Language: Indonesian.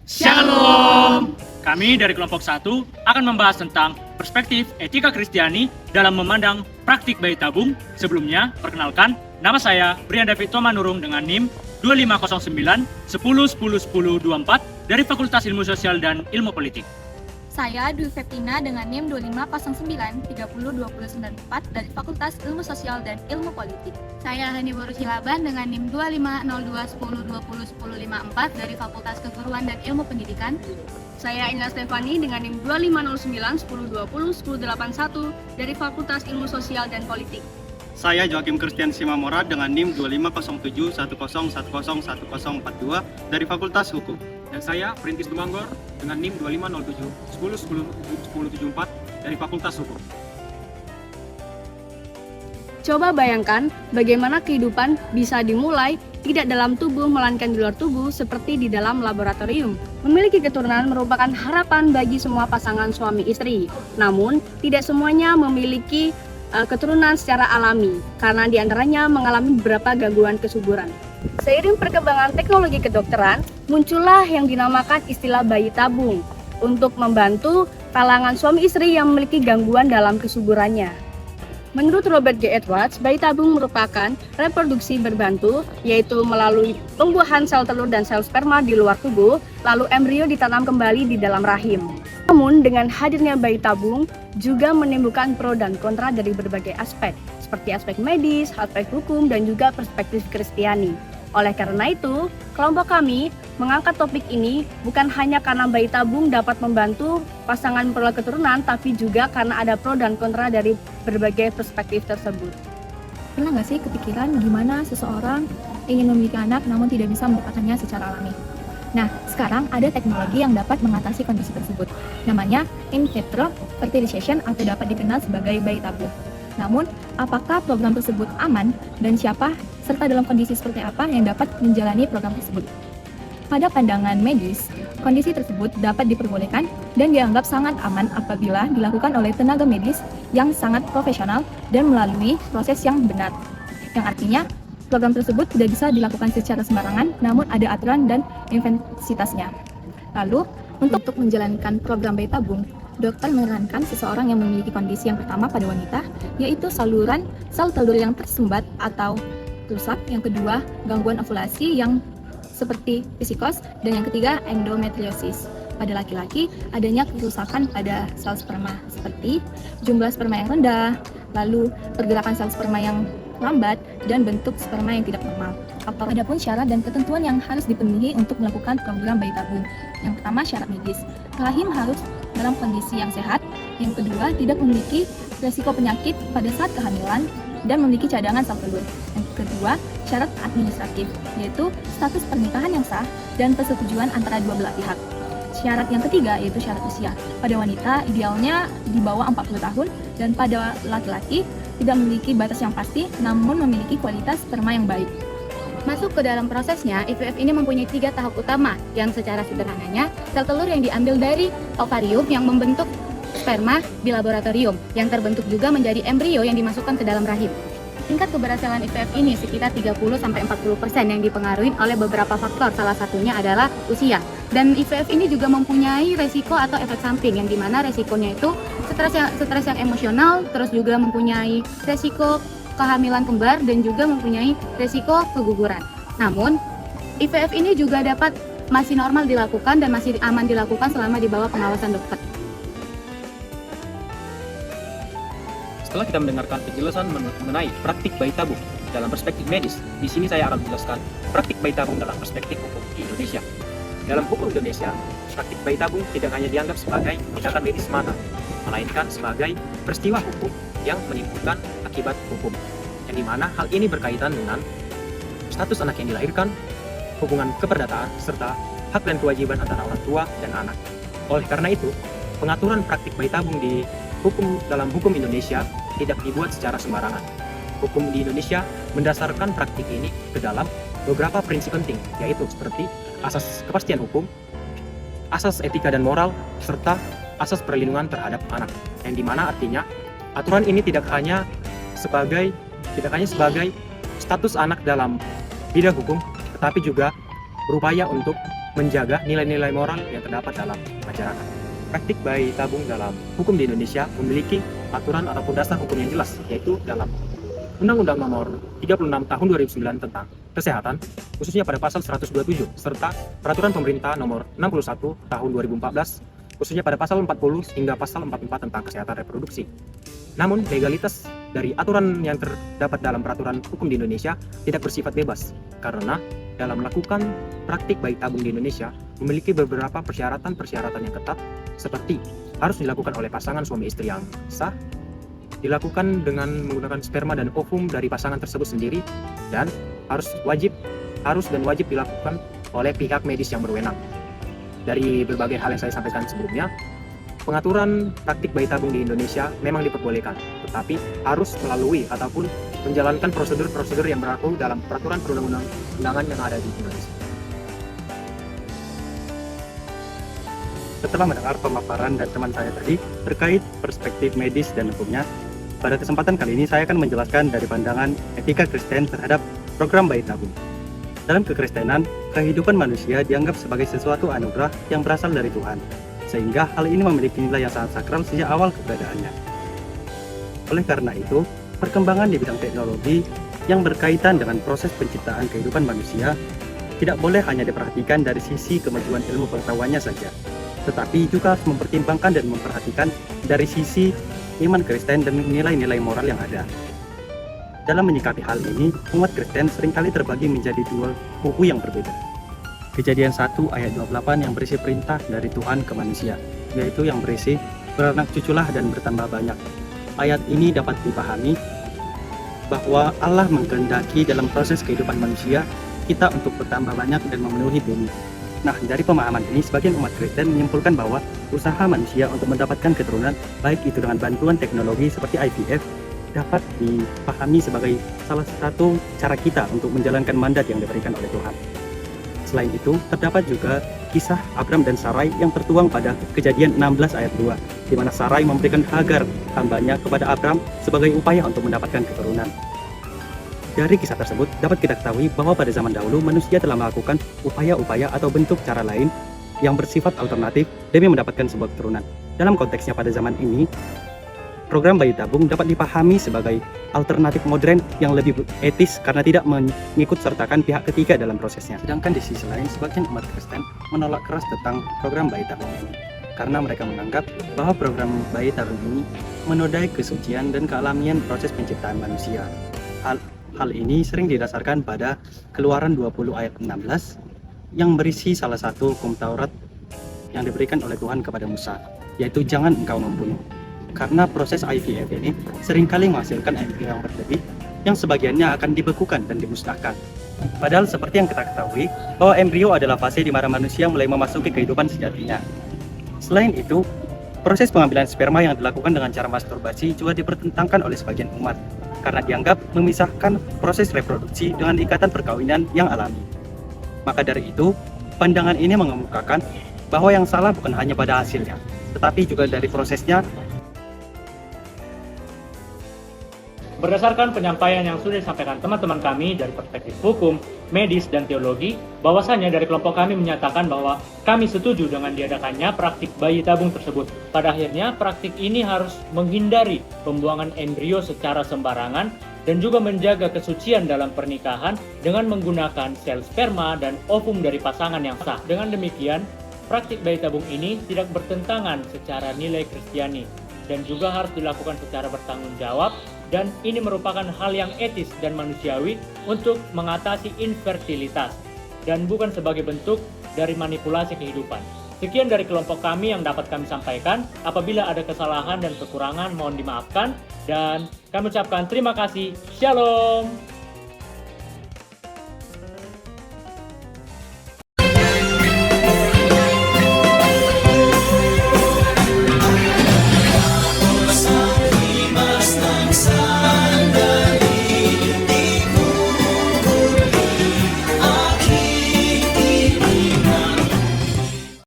Shalom. Kami dari kelompok 1 akan membahas tentang perspektif etika Kristiani dalam memandang praktik bayi tabung. Sebelumnya, perkenalkan, nama saya Brian David Tomanurung dengan NIM 2509 10 dari Fakultas Ilmu Sosial dan Ilmu Politik. Saya Dwi Septina dengan NIM 2509 30294 dari Fakultas Ilmu Sosial dan Ilmu Politik. Saya Hani Boru Silaban dengan NIM 2502 10 dari Fakultas Keguruan dan Ilmu Pendidikan. Saya Indah Stefani dengan NIM 2509 10 dari Fakultas Ilmu Sosial dan Politik. Saya Joakim Christian Simamora dengan NIM 2507 dari Fakultas Hukum. Dan saya Perintis Dumanggor dengan NIM 2507 dari Fakultas Hukum. Coba bayangkan bagaimana kehidupan bisa dimulai tidak dalam tubuh melainkan di luar tubuh seperti di dalam laboratorium. Memiliki keturunan merupakan harapan bagi semua pasangan suami istri. Namun, tidak semuanya memiliki keturunan secara alami karena diantaranya mengalami beberapa gangguan kesuburan. Seiring perkembangan teknologi kedokteran, muncullah yang dinamakan istilah bayi tabung untuk membantu kalangan suami istri yang memiliki gangguan dalam kesuburannya. Menurut Robert G. Edwards, bayi tabung merupakan reproduksi berbantu, yaitu melalui pembuahan sel telur dan sel sperma di luar tubuh, lalu embrio ditanam kembali di dalam rahim. Namun, dengan hadirnya bayi tabung juga menimbulkan pro dan kontra dari berbagai aspek, seperti aspek medis, aspek hukum, dan juga perspektif Kristiani. Oleh karena itu, kelompok kami mengangkat topik ini bukan hanya karena bayi tabung dapat membantu pasangan memperoleh keturunan, tapi juga karena ada pro dan kontra dari berbagai perspektif tersebut. Pernah nggak sih kepikiran gimana seseorang ingin memiliki anak namun tidak bisa mendapatkannya secara alami? Nah, sekarang ada teknologi yang dapat mengatasi kondisi tersebut. Namanya in vitro fertilization atau dapat dikenal sebagai bayi tabung. Namun, apakah program tersebut aman dan siapa serta dalam kondisi seperti apa yang dapat menjalani program tersebut? Pada pandangan medis, kondisi tersebut dapat diperbolehkan dan dianggap sangat aman apabila dilakukan oleh tenaga medis yang sangat profesional dan melalui proses yang benar. Yang artinya, program tersebut tidak bisa dilakukan secara sembarangan, namun ada aturan dan intensitasnya. Lalu, untuk menjalankan program bayi tabung, dokter menyarankan seseorang yang memiliki kondisi yang pertama pada wanita, yaitu saluran sel telur yang tersumbat atau rusak, yang kedua gangguan ovulasi yang seperti pisikos, dan yang ketiga endometriosis. Pada laki-laki, adanya kerusakan pada sel sperma seperti jumlah sperma yang rendah, lalu pergerakan sel sperma yang lambat, dan bentuk sperma yang tidak normal. Adapun syarat dan ketentuan yang harus dipenuhi untuk melakukan program bayi tabung. Yang pertama, syarat medis. Rahim harus dalam kondisi yang sehat. Yang kedua, tidak memiliki resiko penyakit pada saat kehamilan dan memiliki cadangan sel telur. Yang kedua, syarat administratif, yaitu status pernikahan yang sah dan persetujuan antara dua belah pihak. Syarat yang ketiga yaitu syarat usia. Pada wanita idealnya di bawah 40 tahun dan pada laki-laki tidak memiliki batas yang pasti namun memiliki kualitas sperma yang baik. Masuk ke dalam prosesnya, IVF ini mempunyai 3 tahap utama yang secara sederhananya sel telur yang diambil dari ovarium yang membentuk sperma di laboratorium yang terbentuk juga menjadi embrio yang dimasukkan ke dalam rahim. Tingkat keberhasilan IVF ini sekitar 30-40% yang dipengaruhi oleh beberapa faktor, salah satunya adalah usia. Dan IVF ini juga mempunyai resiko atau efek samping yang dimana resikonya itu stres yang emosional, terus juga mempunyai resiko kehamilan kembar dan juga mempunyai resiko keguguran. Namun, IVF ini juga dapat masih normal dilakukan dan masih aman dilakukan selama di bawah pengawasan dokter. Setelah kita mendengarkan penjelasan mengenai praktik bayi tabung dalam perspektif medis, di sini saya akan menjelaskan praktik bayi tabung dalam perspektif hukum di Indonesia. Dalam hukum Indonesia, praktik bayi tabung tidak hanya dianggap sebagai tindakan medis semata, melainkan sebagai peristiwa hukum yang menimbulkan akibat hukum, yang dimana hal ini berkaitan dengan status anak yang dilahirkan, hubungan keperdataan, serta hak dan kewajiban antara orang tua dan anak. Oleh karena itu, pengaturan praktik bayi tabung dalam hukum Indonesia tidak dibuat secara sembarangan. Hukum di Indonesia mendasarkan praktik ini ke dalam beberapa prinsip penting, yaitu seperti asas kepastian hukum, asas etika dan moral, serta asas perlindungan terhadap anak. Yang dimana artinya aturan ini tidak hanya sebagai status anak dalam bidang hukum, tetapi juga berupaya untuk menjaga nilai-nilai moral yang terdapat dalam masyarakat. Praktik bayi tabung dalam hukum di Indonesia memiliki aturan ataupun dasar hukum yang jelas, yaitu dalam Undang-Undang Nomor 36 Tahun 2009 tentang Kesehatan, khususnya pada pasal 127, serta Peraturan Pemerintah Nomor 61 Tahun 2014, khususnya pada pasal 40 hingga pasal 44 tentang kesehatan reproduksi. Namun, legalitas dari aturan yang terdapat dalam peraturan hukum di Indonesia tidak bersifat bebas, karena dalam melakukan praktik bayi tabung di Indonesia memiliki beberapa persyaratan-persyaratan yang ketat, seperti harus dilakukan oleh pasangan suami istri yang sah, dilakukan dengan menggunakan sperma dan ovum dari pasangan tersebut sendiri, dan harus dan wajib dilakukan oleh pihak medis yang berwenang. Dari berbagai hal yang saya sampaikan sebelumnya, pengaturan praktik bayi tabung di Indonesia memang diperbolehkan, tetapi harus melalui ataupun menjalankan prosedur-prosedur yang berlaku dalam peraturan perundang-undangan yang ada di Indonesia. Setelah mendengar pemaparan dari teman saya tadi terkait perspektif medis dan hukumnya, pada kesempatan kali ini saya akan menjelaskan dari pandangan etika Kristen terhadap program bayi tabung. Dalam kekristenan, kehidupan manusia dianggap sebagai sesuatu anugerah yang berasal dari Tuhan, sehingga hal ini memiliki nilai yang sangat sakral sejak awal keberadaannya. Oleh karena itu, perkembangan di bidang teknologi yang berkaitan dengan proses penciptaan kehidupan manusia tidak boleh hanya diperhatikan dari sisi kemajuan ilmu pengetahuannya saja, tetapi juga harus mempertimbangkan dan memperhatikan dari sisi iman Kristen dan nilai-nilai moral yang ada. Dalam menyikapi hal ini, umat Kristen seringkali terbagi menjadi dua kubu yang berbeda. Kejadian 1 ayat 28 yang berisi perintah dari Tuhan ke manusia, yaitu yang berisi beranak cuculah dan bertambah banyak. Ayat ini dapat dipahami bahwa Allah mengkehendaki dalam proses kehidupan manusia kita untuk bertambah banyak dan memenuhi bumi. Nah, dari pemahaman ini, sebagian umat Kristen menyimpulkan bahwa usaha manusia untuk mendapatkan keturunan, baik itu dengan bantuan teknologi seperti IVF, dapat dipahami sebagai salah satu cara kita untuk menjalankan mandat yang diberikan oleh Tuhan. Selain itu, terdapat juga kisah Abram dan Sarai yang tertuang pada Kejadian 16 ayat 2, di mana Sarai memberikan Hagar, hambanya, kepada Abram sebagai upaya untuk mendapatkan keturunan. Dari kisah tersebut, dapat kita ketahui bahwa pada zaman dahulu manusia telah melakukan upaya-upaya atau bentuk cara lain yang bersifat alternatif demi mendapatkan sebuah keturunan. Dalam konteksnya pada zaman ini, program bayi tabung dapat dipahami sebagai alternatif modern yang lebih etis karena tidak mengikut sertakan pihak ketiga dalam prosesnya. Sedangkan di sisi lain, sebagian umat Kristen menolak keras tentang program bayi tabung ini, karena mereka menganggap bahwa program bayi tabung ini menodai kesucian dan kealamian proses penciptaan manusia. Hal ini sering didasarkan pada Keluaran 20 ayat 16 yang berisi salah satu hukum Taurat yang diberikan oleh Tuhan kepada Musa, yaitu jangan engkau membunuh. Karena proses IVF ini seringkali menghasilkan embrio yang berlebih yang sebagiannya akan dibekukan dan dimusnahkan. Padahal seperti yang kita ketahui bahwa embrio adalah fase di mana manusia mulai memasuki kehidupan sejatinya. Selain itu, proses pengambilan sperma yang dilakukan dengan cara masturbasi juga dipertentangkan oleh sebagian umat, karena dianggap memisahkan proses reproduksi dengan ikatan perkawinan yang alami. Maka dari itu, pandangan ini mengemukakan bahwa yang salah bukan hanya pada hasilnya, tetapi juga dari prosesnya. Berdasarkan penyampaian yang sudah disampaikan teman-teman kami dari perspektif hukum, medis, dan teologi, bahwasanya dari kelompok kami menyatakan bahwa kami setuju dengan diadakannya praktik bayi tabung tersebut. Pada akhirnya, praktik ini harus menghindari pembuangan embrio secara sembarangan dan juga menjaga kesucian dalam pernikahan dengan menggunakan sel sperma dan ovum dari pasangan yang sah. Dengan demikian, praktik bayi tabung ini tidak bertentangan secara nilai Kristiani dan juga harus dilakukan secara bertanggung jawab, dan ini merupakan hal yang etis dan manusiawi untuk mengatasi infertilitas dan bukan sebagai bentuk dari manipulasi kehidupan. Sekian dari kelompok kami yang dapat kami sampaikan. Apabila ada kesalahan dan kekurangan mohon dimaafkan, dan kami ucapkan terima kasih. Shalom.